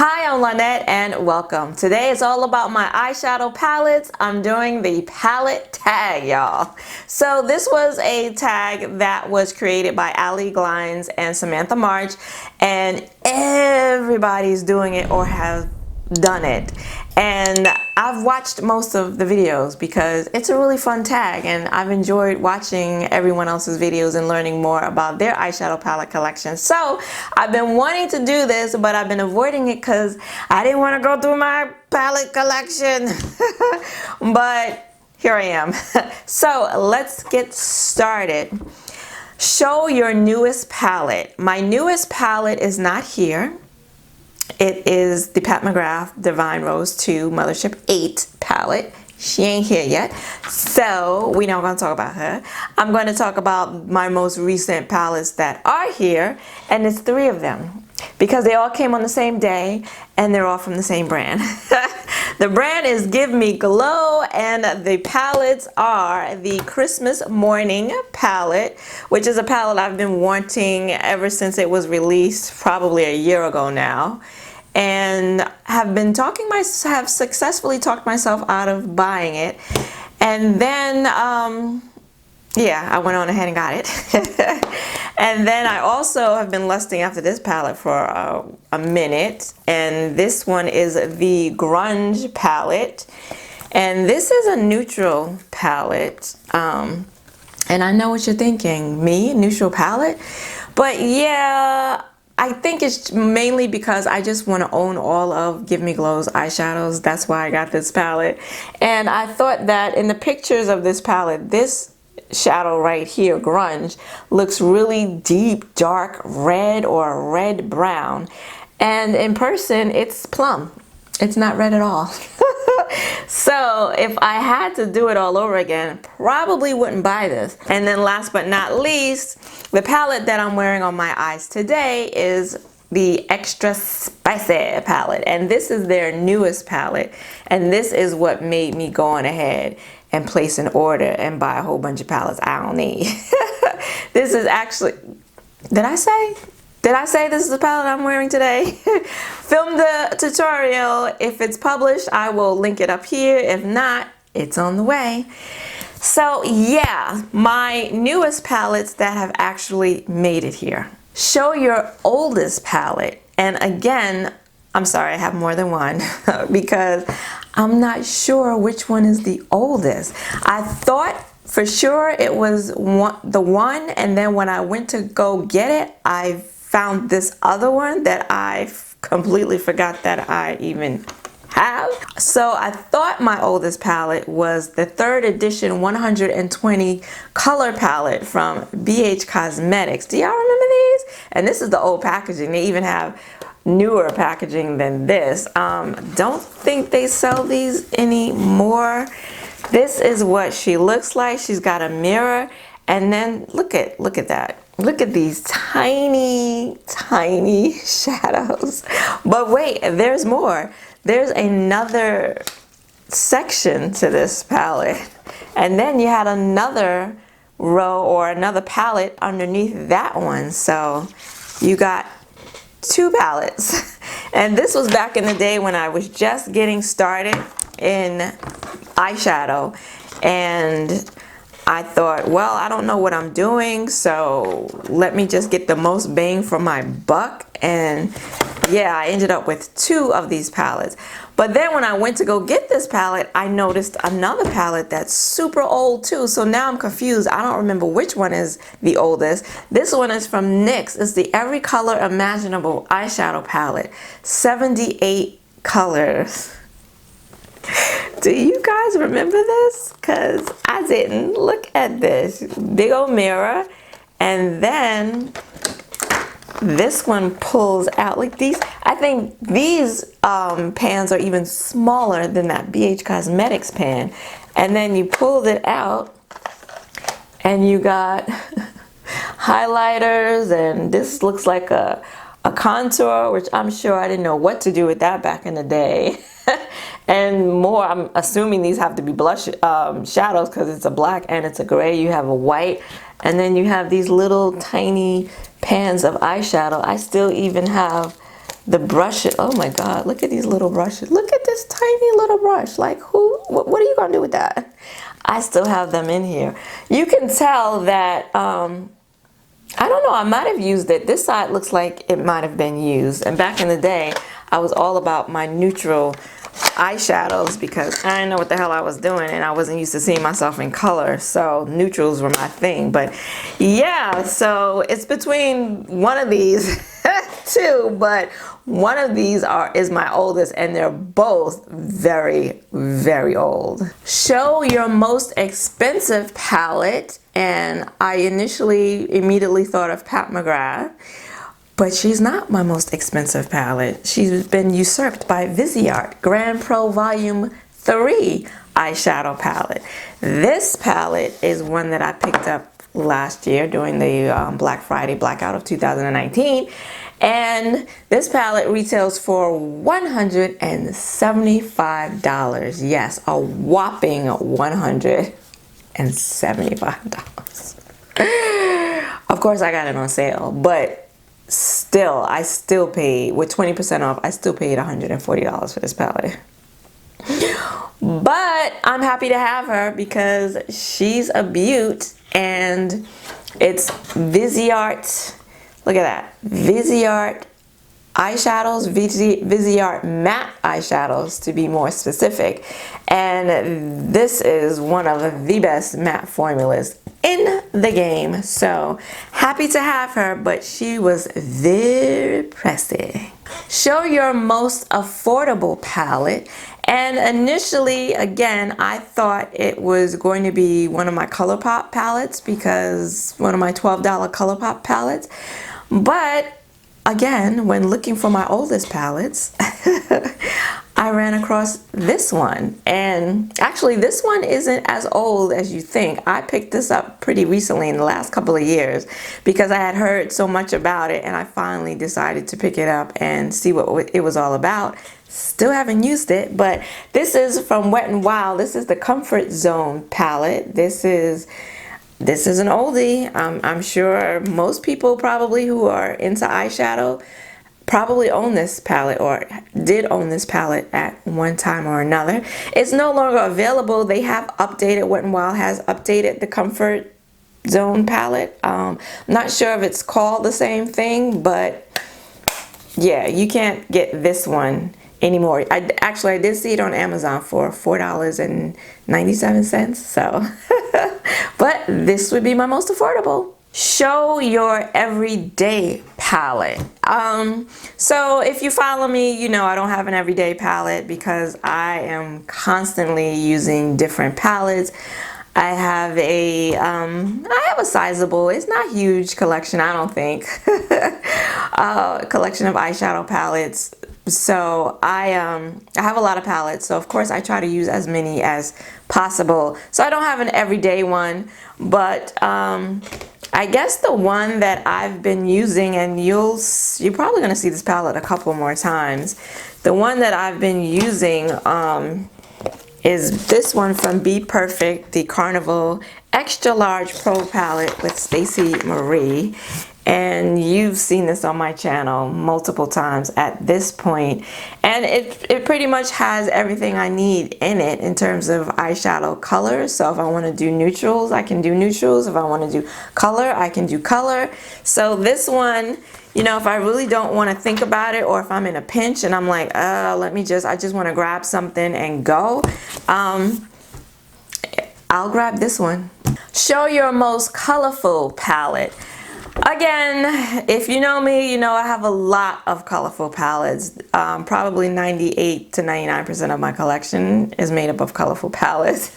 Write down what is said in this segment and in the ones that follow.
Hi, I'm Lynette and welcome. Today is all about my eyeshadow palettes. I'm doing the palette tag, y'all. So this was a tag that was created by Ali Glines and Samantha March, and everybody's doing it or have done it. And I've watched most of the videos because it's a really fun tag, and I've enjoyed watching everyone else's videos and learning more about their eyeshadow palette collection. So I've been wanting to do this, but I've been avoiding it because I didn't want to go through my palette collection. But here I am. So let's get started. Show your newest palette. My newest palette is not here. It is the Pat McGrath Divine Rose 2 Mothership 8 palette. She ain't here yet, so we're not going to talk about her. I'm going to talk about my most recent palettes that are here, and it's 3 of them because they all came on the same day and they're all from the same brand. The brand is Give Me Glow, and the palettes are the Christmas Morning palette, which is a palette I've been wanting ever since it was released, probably a year ago now, and have successfully talked myself out of buying it. And then yeah, I went on ahead and got it. And then I also have been lusting after this palette for a minute, and this one is the Grunge palette, and this is a neutral palette. And I know what you're thinking, me, neutral palette? But yeah, I think it's mainly because I just want to own all of Give Me Glow's eyeshadows. That's why I got this palette. And I thought that in the pictures of this palette, this shadow right here, Grunge, looks really deep, dark red or red brown. And in person, it's plum. It's not red at all. So if I had to do it all over again, probably wouldn't buy this. And then last but not least, the palette that I'm wearing on my eyes today is the Extra Spicy palette. And this is their newest palette. And this is what made me go on ahead and place an order and buy a whole bunch of palettes I don't need. This is actually, did I say this is the palette I'm wearing today? Film the tutorial. If it's published, I will link it up here. If not, it's on the way. So yeah, my newest palettes that have actually made it here. Show your oldest palette. And again, I'm sorry, I have more than one because I'm not sure which one is the oldest. I thought for sure it was the one, and then when I went to go get it, I found this other one that I completely forgot that I even have. So I thought my oldest palette was the 3rd edition 120 color palette from BH Cosmetics. Do y'all remember these? And this is the old packaging. They even have newer packaging than this. Don't think they sell these anymore. This is what she looks like. She's got a mirror, and then look at that. Look at these tiny, tiny shadows. But wait, there's more. There's another section to this palette. And then you had another row or another palette underneath that one. So you got 2 palettes. And this was back in the day when I was just getting started in eyeshadow. And I thought, well, I don't know what I'm doing, so let me just get the most bang for my buck. And yeah, I ended up with 2 of these palettes. But then when I went to go get this palette, I noticed another palette that's super old too. So now I'm confused. I don't remember which one is the oldest. This one is from NYX. It's the Every Color Imaginable eyeshadow palette. 78 colors. Do you guys remember this? Because I didn't. Look at this. Big old mirror. And then this one pulls out like these. I think these pans are even smaller than that BH Cosmetics pan. And then you pulled it out and you got highlighters, and this looks like a contour, which I'm sure I didn't know what to do with that back in the day. And more, I'm assuming these have to be blush shadows because it's a black and it's a gray. You have a white, and then you have these little tiny pans of eyeshadow. I still even have The brushes, oh my God, look at these little brushes. Look at this tiny little brush. Like what are you gonna do with that? I still have them in here. You can tell that, I don't know, I might have used it. This side looks like it might have been used. And back in the day, I was all about my neutral eyeshadows because I didn't know what the hell I was doing and I wasn't used to seeing myself in color, so neutrals were my thing. But yeah, so it's between one of these two, but one of these is my oldest and they're both very, very old. Show your most expensive palette, and I immediately thought of Pat McGrath. But she's not my most expensive palette. She's been usurped by Viseart Grand Pro Volume 3 eyeshadow palette. This palette is one that I picked up last year during the Black Friday blackout of 2019. And this palette retails for $175. Yes, a whopping $175. Of course, I got it on sale, but still, I still paid, with 20% off, I still paid $140 for this palette. But I'm happy to have her because she's a beaut, and it's Viseart, look at that, Viseart eyeshadows, Viseart matte eyeshadows to be more specific. And this is one of the best matte formulas in the game. So happy to have her, but she was very pricey. Show your most affordable palette. And initially, again, I thought it was going to be one of my ColourPop palettes, because one of my $12 ColourPop palettes. But again, when looking for my oldest palettes, I ran across this one. And actually, this one isn't as old as you think. I picked this up pretty recently in the last couple of years because I had heard so much about it, and I finally decided to pick it up and see what it was all about. Still haven't used it, but this is from Wet n Wild. This is the Comfort Zone palette. This is an oldie. I'm sure most people probably who are into eyeshadow probably own this palette or did own this palette at one time or another. It's no longer available. They have updated, Wet n Wild has updated the Comfort Zone palette. Not sure if it's called the same thing, but yeah, you can't get this one anymore. I did see it on Amazon for $4.97, so but this would be my most affordable. Show your everyday palette. So if you follow me, you know I don't have an everyday palette because I am constantly using different palettes. I have a sizable, it's not huge collection, I don't think, collection of eyeshadow palettes. So I have a lot of palettes, so of course I try to use as many as possible. So I don't have an everyday one, but I guess the one that I've been using, and you're probably gonna see this palette a couple more times. The one that I've been using is this one from Be Perfect, the Carnival Extra Large Pro Palette with Stacey Marie. And you've seen this on my channel multiple times at this point. And it pretty much has everything I need in it in terms of eyeshadow color. So if I want to do neutrals, I can do neutrals. If I want to do color, I can do color. So this one, you know, if I really don't want to think about it, or if I'm in a pinch and I'm like, I just want to grab something and go, I'll grab this one. Show your most colorful palette. Again, if you know me, you know I have a lot of colorful palettes. Probably 98 to 99% of my collection is made up of colorful palettes.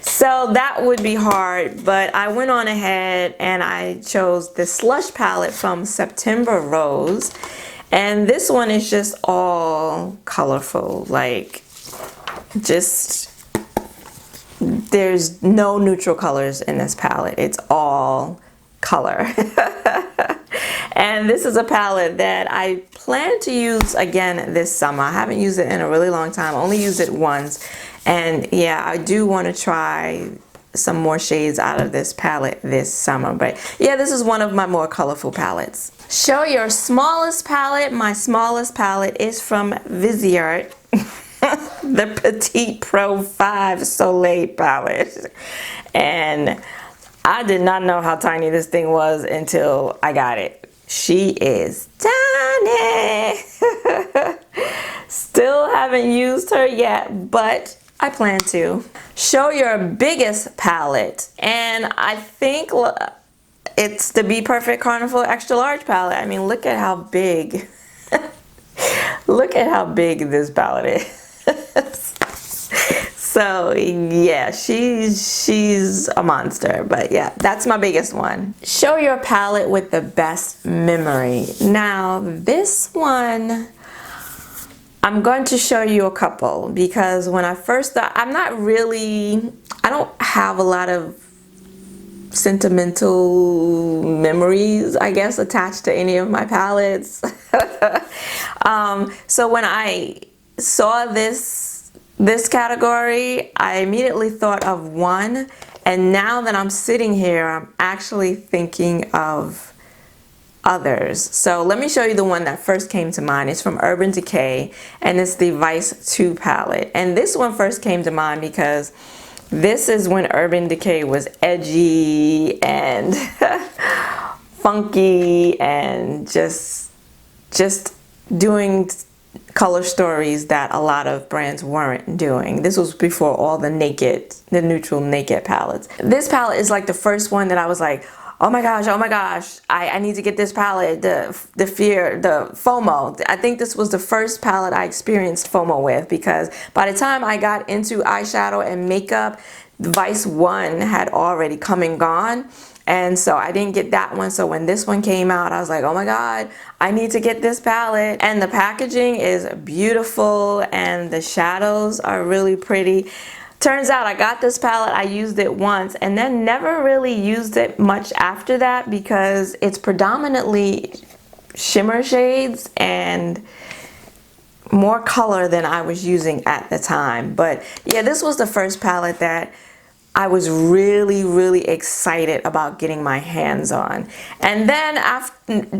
So that would be hard, but I went on ahead and I chose the Slush palette from September Rose. And this one is just all colorful, like there's no neutral colors in this palette. It's all color. And this is a palette that I plan to use again this summer. I haven't used it in a really long time. I only used it once. And yeah, I do want to try some more shades out of this palette this summer. But yeah, this is one of my more colorful palettes. Show your smallest palette. My smallest palette is from Viseart. The Petite Pro 5 Soleil palette. And I did not know how tiny this thing was until I got it. She is tiny. Still haven't used her yet, but I plan to. Show your biggest palette. And I think it's the Be Perfect Carnival Extra Large palette. I mean, look at how big. Look at how big this palette is. So yeah, she's a monster. But yeah, that's my biggest one. Show your palette with the best memory. Now this one, I'm going to show you a couple, because when I first thought, I don't have a lot of sentimental memories, I guess, attached to any of my palettes. So when I saw this category, I immediately thought of one, and now that I'm sitting here, I'm actually thinking of others. So let me show you the one that first came to mind. It's from Urban Decay, and it's the Vice 2 palette. And this one first came to mind because this is when Urban Decay was edgy and funky and just doing color stories that a lot of brands weren't doing. This was before all the neutral naked palettes. This palette is like the first one that I was like, oh my gosh, I need to get this palette. The FOMO. I think this was the first palette I experienced FOMO with, because by the time I got into eyeshadow and makeup, Vice 1 had already come and gone. And so I didn't get that one. So when this one came out, I was like, oh my God, I need to get this palette. And the packaging is beautiful and the shadows are really pretty. Turns out I got this palette, I used it once, and then never really used it much after that, because it's predominantly shimmer shades and more color than I was using at the time. But yeah, this was the first palette that I was really, really excited about getting my hands on. And then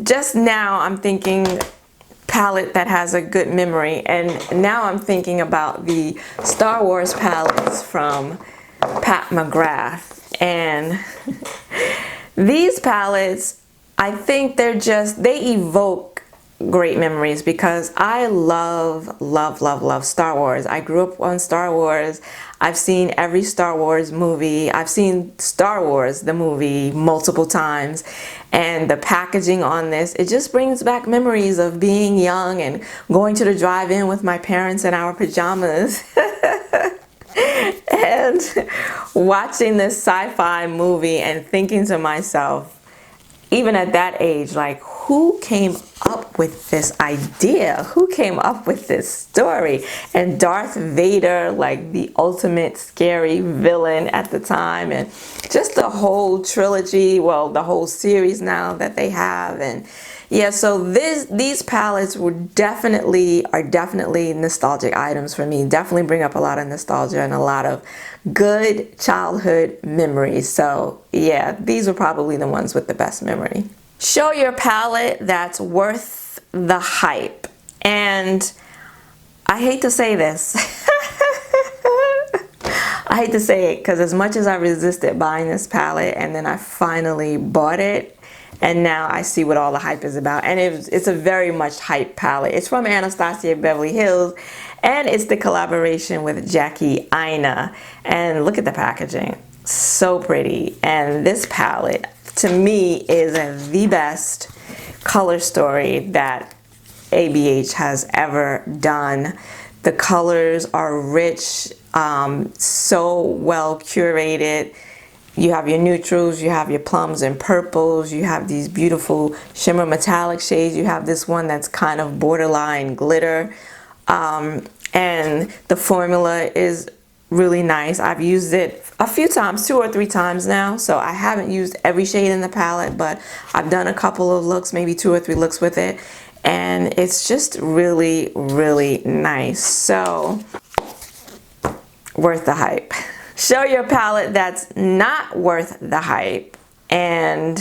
just now I'm thinking palette that has a good memory, and now I'm thinking about the Star Wars palettes from Pat McGrath. And these palettes, I think they evoke great memories, because I love Star Wars. I grew up on Star Wars. I've seen every Star Wars movie. I've seen Star Wars, the movie, multiple times. And the packaging on this, it just brings back memories of being young and going to the drive-in with my parents in our pajamas. And watching this sci-fi movie and thinking to myself, even at that age, like, who came up with this idea? Who came up with this story? And Darth Vader, like the ultimate scary villain at the time, and just the whole trilogy, well, the whole series now that they have. And yeah, so these palettes are definitely nostalgic items for me. Definitely bring up a lot of nostalgia and a lot of good childhood memories. So yeah, these are probably the ones with the best memory. Show your palette that's worth the hype. And I hate to say this. I hate to say it, because as much as I resisted buying this palette, and then I finally bought it, and now I see what all the hype is about. And it's a very much hype palette. It's from Anastasia Beverly Hills, and it's the collaboration with Jackie Aina. And look at the packaging. So pretty. And this palette, to me, is the best color story that ABH has ever done. The colors are rich, so well curated. You have your neutrals, you have your plums and purples, you have these beautiful shimmer metallic shades, you have this one that's kind of borderline glitter, and the formula is really nice. I've used it a few times, 2 or 3 times now, so I haven't used every shade in the palette, but I've done a couple of looks, maybe 2 or 3 looks with it, and it's just really, really nice. So worth the hype. Show your palette that's not worth the hype. And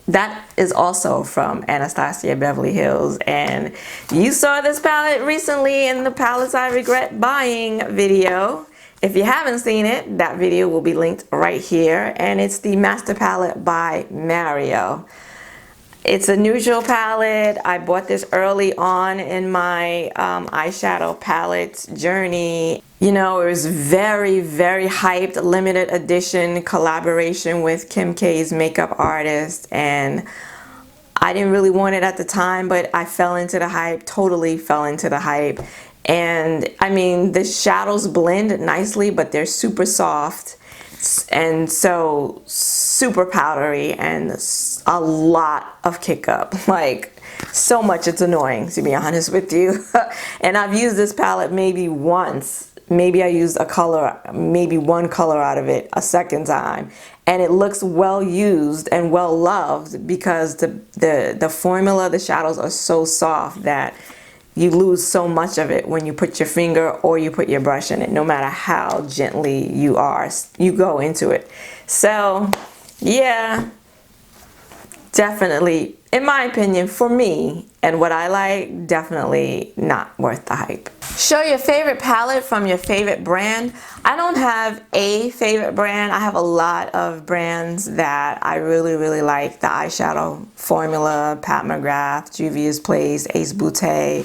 that is also from Anastasia Beverly Hills. And you saw this palette recently in the Palettes I Regret Buying video. If you haven't seen it, that video will be linked right here. And it's the Master Palette by Mario. It's a neutral palette. I bought this early on in my eyeshadow palette journey. You know, it was very, very hyped, limited edition collaboration with Kim K's makeup artist. And I didn't really want it at the time, but I fell into the hype, totally fell into the hype. And I mean, the shadows blend nicely, but they're super soft. And so super powdery and a lot of kick up, like so much it's annoying, to be honest with you. And I've used this palette maybe once. Maybe I used a color, maybe one color out of it a second time, and it looks well used and well loved because the formula, the shadows are so soft that you lose so much of it when you put your finger or you put your brush in it. No matter how gently you go into it. So yeah, definitely, in my opinion, for me and what I like, definitely not worth the hype. Show your favorite palette from your favorite brand. I don't have a favorite brand. I have a lot of brands that I really, really like. The eyeshadow formula, Pat McGrath, Juvia's Place, Ace Beauté,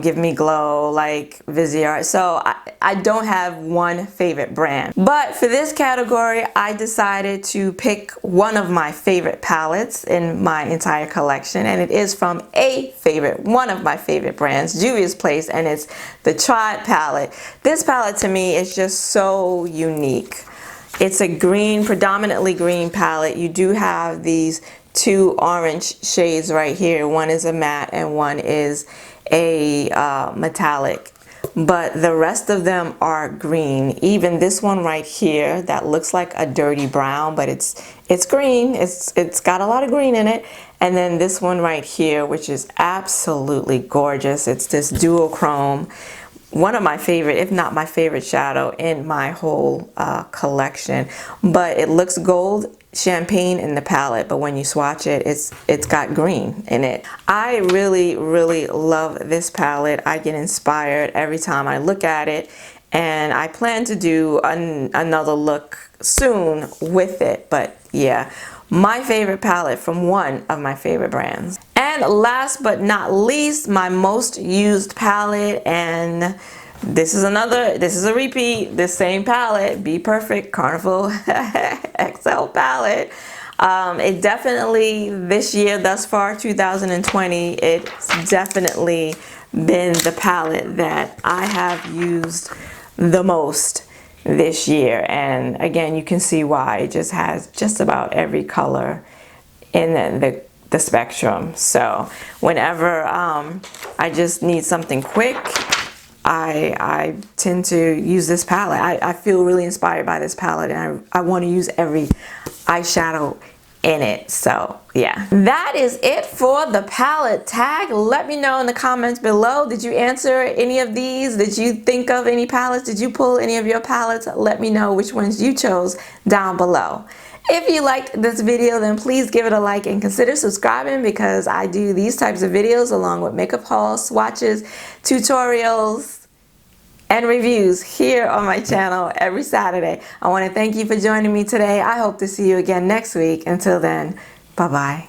Give Me Glow, like Viseart. So I don't have one favorite brand. But for this category, I decided to pick one of my favorite palettes in my entire collection. And it is from one of my favorite brands, Juvia's Place, and it's the Teint palette. This palette to me is just so unique. It's a green, predominantly green palette. You do have these two orange shades right here. One is a matte and one is a metallic. But the rest of them are green. Even this one right here that looks like a dirty brown, but it's green. It's got a lot of green in it. And then this one right here, which is absolutely gorgeous. It's this duochrome. One of my favorite, if not my favorite shadow in my whole collection. But it looks gold champagne in the palette, but when you swatch it, it's got green in it. I really, really love this palette. I get inspired every time I look at it, and I plan to do another look soon with it. But yeah, my favorite palette from one of my favorite brands. And last but not least, my most used palette, and this is a repeat, the same palette, Be Perfect Carnival XL palette. It definitely, this year thus far, 2020, it's definitely been the palette that I have used the most this year. And again, you can see why. It just has just about every color in the spectrum. So whenever I just need something quick, I tend to use this palette. I feel really inspired by this palette, and I want to use every eyeshadow in it. So yeah, that is it for the palette tag. Let me know in the comments below. Did you answer any of these? Did you think of any palettes? Did you pull any of your palettes? Let me know which ones you chose down below. If you liked this video, then please give it a like and consider subscribing, because I do these types of videos along with makeup hauls, swatches, tutorials, and reviews here on my channel every Saturday. I want to thank you for joining me today. I hope to see you again next week. Until then, bye-bye.